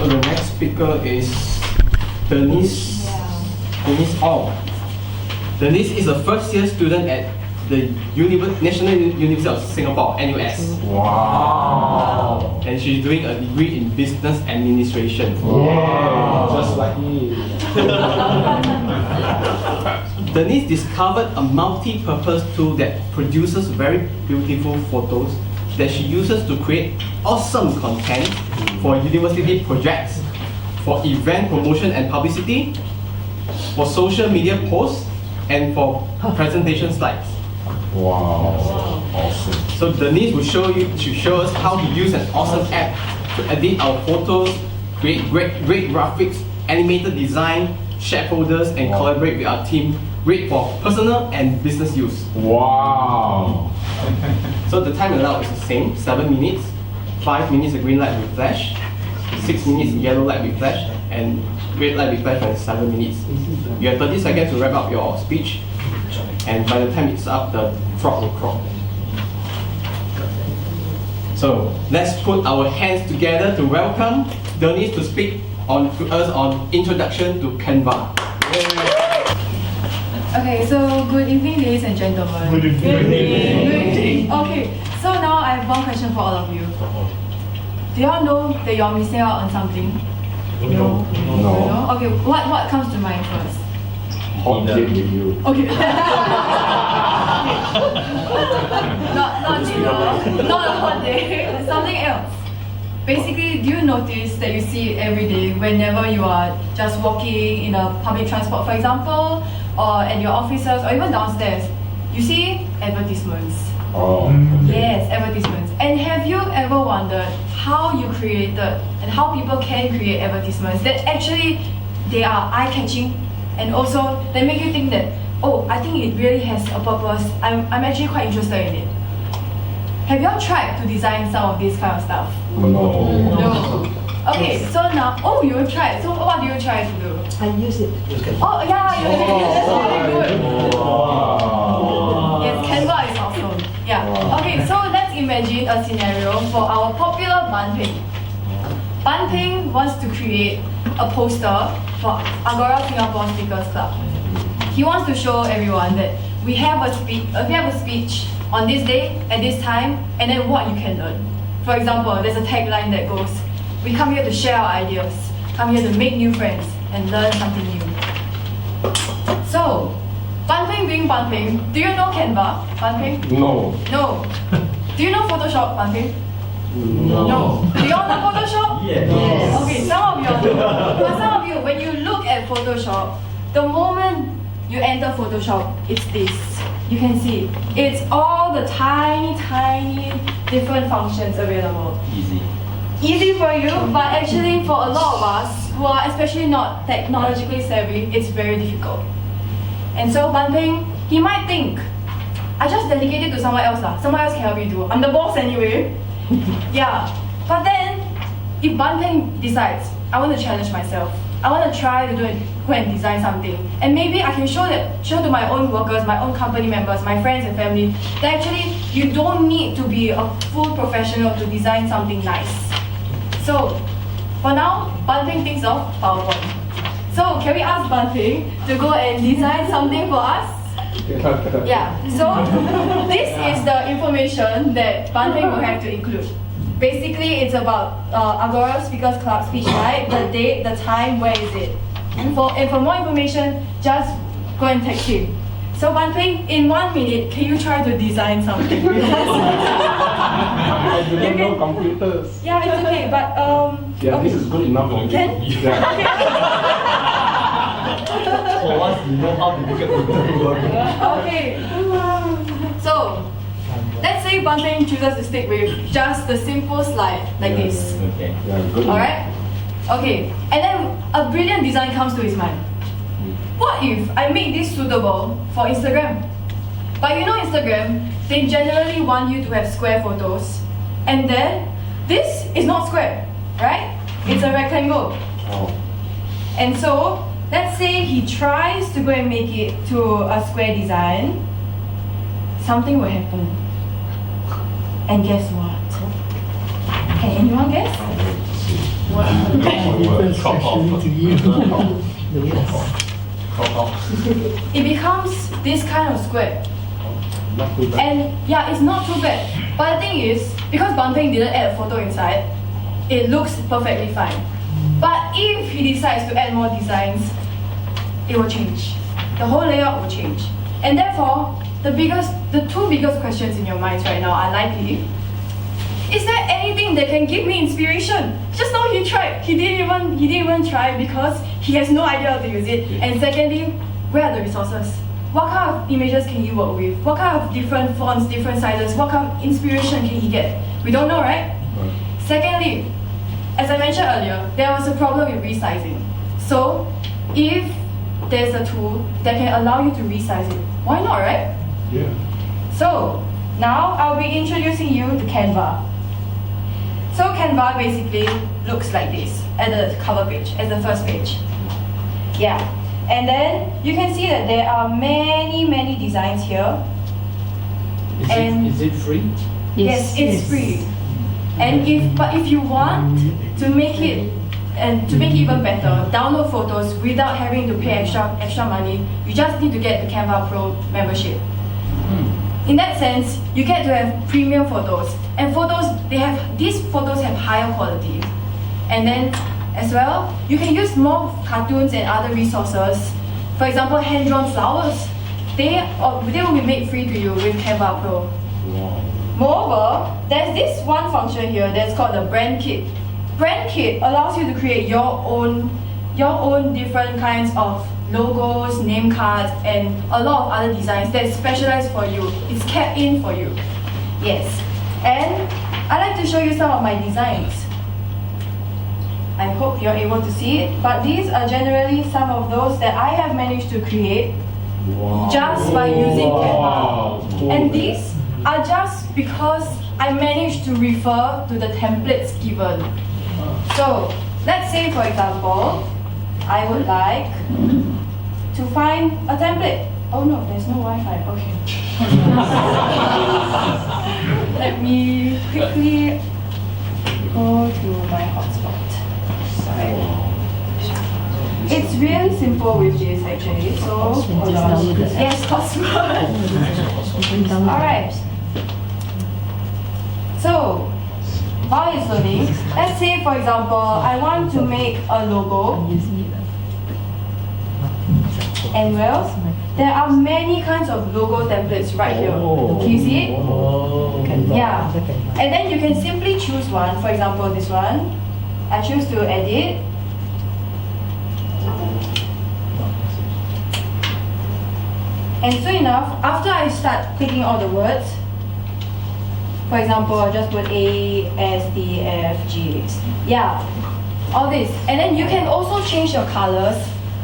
So the next speaker is Denise Ong. Denise is a first-year student at the National University of Singapore, NUS. Wow! And she's doing a degree in business administration. Wow! Just like me. Denise discovered a multi-purpose tool that produces very beautiful photos that she uses to create awesome content for university projects, for event promotion and publicity, for social media posts, and for presentation slides. Wow. Awesome. So Denise will show us how to use an awesome app to edit our photos, create great graphics, animated design, share folders, and collaborate with our team, great for personal and business use. Wow. So the time allowed is the same, 7 minutes, 5 minutes of green light with flash, 6 minutes yellow light with flash, and red light with flash for 7 minutes. You have 30 seconds to wrap up your speech, and by the time it's up, the frog will croak. So let's put our hands together to welcome Denise to speak to us on Introduction to Canva. Okay, so good evening, ladies and gentlemen. Good evening. Good evening. Okay, so now I have one question for all of you. Do y'all know that you're missing out on something? No. No? Okay, what comes to mind first? Hot date with you. Okay. not dinner, not a hot day, something else. Basically, do you notice that you see it every day whenever you are just walking in a public transport, for example, or at your offices, or even downstairs? You see advertisements. Oh. Yes, advertisements. And have you ever wondered how you created and how people can create advertisements that actually they are eye-catching and also they make you think that, oh, I think it really has a purpose. I'm actually quite interested in it. Have you all tried to design some of this kind of stuff? No. Okay, so now, oh, you tried. So what do you try to do? I use it. Oh, yeah, you can. That's really good. Wow. Yes, Canva is awesome. Yeah. Okay, so let's imagine a scenario for our popular Ban Ping. Ban Ping wants to create a poster for Agorasingaporespeakers Club. He wants to show everyone that we have a speech on this day at this time, and then what you can learn. For example, there's a tagline that goes, "We come here to share our ideas, come here to make new friends, and learn something new." So, Ban Ping being Ban Ping, do you know Canva, Ban Ping? No. No. Do you know Photoshop, Ban Ping? No. Do you all know Photoshop? Yes. Okay, some of you all know. For some of you, when you look at Photoshop, the moment you enter Photoshop, it's this. You can see it's all the tiny different functions available. Easy for you, but actually for a lot of us who are especially not technologically savvy, it's very difficult. And so Ban Ping, he might think, I just dedicate it to someone else. Someone else can help me do. I'm the boss anyway. Yeah. But then, if Ban Ping decides, I want to challenge myself, I want to try to go and design something, and maybe I can show to my own workers, my own company members, my friends and family, that actually you don't need to be a full professional to design something nice. So, for now, Ban Ping thinks of PowerPoint. So, can we ask Ban Ping to go and design something for us? Yeah, so this is the information that Ban Ping will have to include. Basically, it's about Agora Speakers Club speech night, the date, the time, where is it. And for more information, just go and text him. So Ban Ping, in 1 minute, can you try to design something? I do not know computers. Yeah, it's okay, but Yeah, okay. this is good enough for me. Can? For once, you know how to look at the work. Okay. So, let's say Ban Ping chooses to stick with just the simple slide like this. Okay. Yeah, good. Alright? Okay. And then a brilliant design comes to his mind. What if I make this suitable for Instagram? But you know Instagram, they generally want you to have square photos. And then, this is not square, right? It's a rectangle. Oh. And so, let's say he tries to go and make it to a square design. Something will happen. And guess what? Can anyone guess? Crop off. Crop off. It becomes this kind of square. Not too bad. And yeah, it's not too bad. But the thing is, because Bumping didn't add a photo inside, it looks perfectly fine. But if he decides to add more designs, it will change. The whole layout will change. And therefore, the two biggest questions in your minds right now are likely, is there anything that can give me inspiration? Just now he tried. He didn't even try because he has no idea how to use it. And secondly, where are the resources? What kind of images can you work with? What kind of different fonts, different sizes? What kind of inspiration can he get? We don't know, right? Secondly, as I mentioned earlier, there was a problem with resizing. So, if there's a tool that can allow you to resize it, why not, right? Yeah. So, now I'll be introducing you to Canva. So Canva basically looks like this at the cover page, at the first page. Yeah. And then you can see that there are many designs here. Is it free? Yes, it's free. And if you want to make it even better, download photos without having to pay extra money, you just need to get the Canva Pro membership. In that sense, you get to have premium photos. And these photos have higher quality. And then as well, you can use more cartoons and other resources. For example, hand-drawn flowers. They will be made free to you with Canva Pro. Wow. Moreover, there's this one function here that's called the brand kit. Brand kit allows you to create your own different kinds of logos, name cards, and a lot of other designs that's specialized for you. It's kept in for you. Yes. And I'd like to show you some of my designs. I hope you're able to see it, but these are generally some of those that I have managed to create just by using Canva. Cool. And these are just because I managed to refer to the templates given. So, let's say for example, I would like to find a template. Oh no, there's no Wi-Fi. Okay. Let me quickly go to my hotspot. Sorry. It's really simple with this actually. So, hold on. Yes, hotspot. Alright. So, while it's loading, let's say for example, I want to make a logo. And well, there are many kinds of logo templates right here. Can you see it? Yeah. And then you can simply choose one. For example, this one. I choose to edit. And soon enough, after I start clicking all the words, for example, I'll just put A, S, D, F, G. Yeah, all this. And then you can also change your colors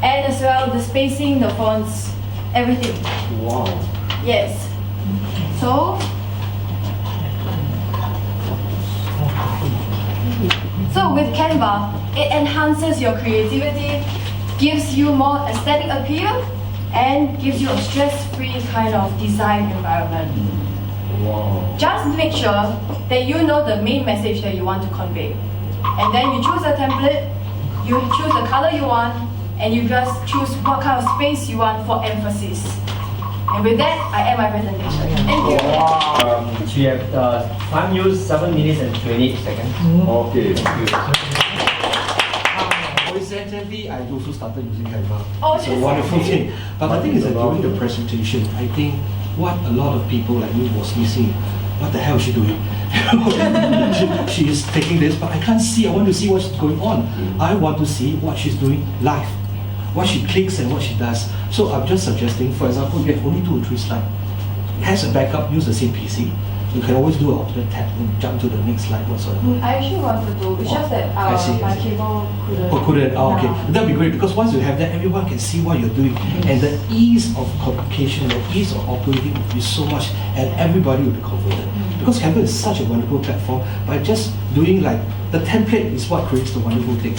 and as well the spacing, the fonts, everything. Wow. Yes. So with Canva, it enhances your creativity, gives you more aesthetic appeal, and gives you a stress-free kind of design environment. Wow. Just make sure that you know the main message that you want to convey. And then you choose a template, you choose the color you want, and you just choose what kind of space you want for emphasis. And with that, I end my presentation. Thank you. We have time use 7 minutes and 28 seconds. Okay, thank you. Coincidentally, I also started using Canva. Oh, It's a just- wonderful thing. But the thing is that during the presentation, I think what a lot of people like me was missing, what the hell is she doing? she is taking this, but I can't see. I want to see what's going on. I want to see what she's doing live, what she clicks and what she does. So I'm just suggesting, for example, you have only 2 or 3 slides. As a backup, use the same PC. You can always do an alternate tab and jump to the next slide whatsoever. I actually wanted to, it's just that I see, I my see. cable couldn't. Oh, couldn't? Oh, okay. Yeah. That'd be great because once you have that, everyone can see what you're doing. And the ease of communication, the ease of operating will be so much, and everybody will be converted. Because Canva is such a wonderful platform, by just doing like, the template is what creates the wonderful thing.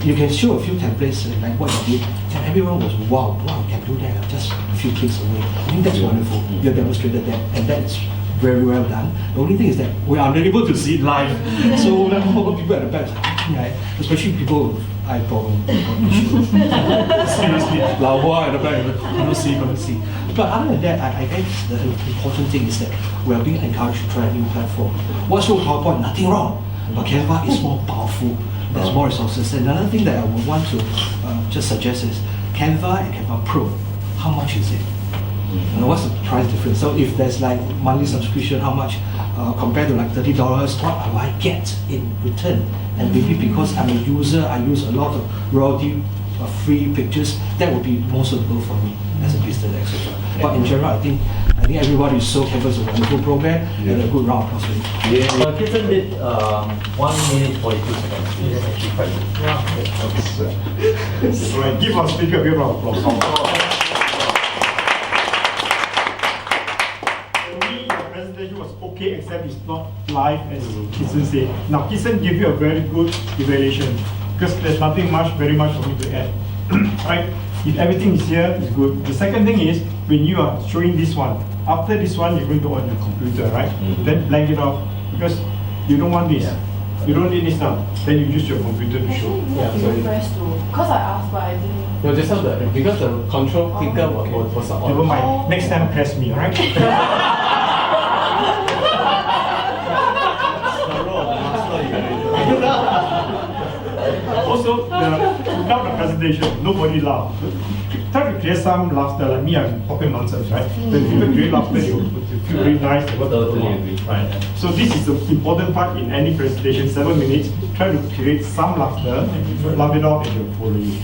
You can show a few templates like what you did, and everyone was, wow, you can do that, just a few clicks away. I think that's wonderful. You have demonstrated that, and that's very well done. The only thing is that we are unable to see it live. So people at the back, right? Especially people with eye problem issues. Seriously, lawa at the back, cannot see. But other than that, I guess the important thing is that we are being encouraged to try a new platform. What's your PowerPoint? Nothing wrong. But Canva is more powerful. There's more resources. And another thing that I would want to just suggest is Canva and Canva Pro. How much is it? And what's the price difference? So if there's like monthly subscription, how much compared to like $30? What do I get in return? And maybe because I'm a user, I use a lot of royalty free pictures. That would be more suitable for me as a business, etc. But in general, I think everybody is so Canva is a wonderful program and a good round of applause. Kirsten did 1 minute 42 seconds. It's actually quite good. Right, give our speaker a big round of applause. Presentation was okay, except it's not live as Kirsten said. Now Kirsten gave you a very good evaluation because there's nothing very much for me to add. Right? If everything is here, it's good. The second thing is when you are showing this one, after this one you're going to on your computer, right? Then blank it off because you don't want this. You don't need this now. Then you use your computer to show. Because I asked, but I didn't. No, just because the control clicker was on. Never mind. Next time press me, alright? Also, without the presentation, nobody laughed. Try to create some laughter, like me, I'm talking nonsense, right? When people create laughter, you feel very nice. Totally agree. Right. So this is the important part in any presentation, 7 minutes. Try to create some laughter, laugh it off, and you'll follow you.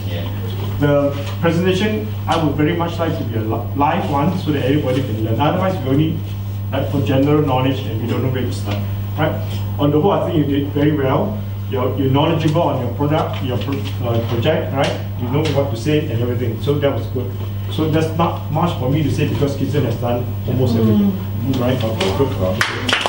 The presentation, I would very much like to be a live one so that everybody can learn. Otherwise, we only like for general knowledge and we don't know where to start. Right? On the whole, I think you did very well. You're knowledgeable on your product, your project, right? You know what to say and everything. So that was good. So there's not much for me to say because Kirsten has done almost everything. Right? Good.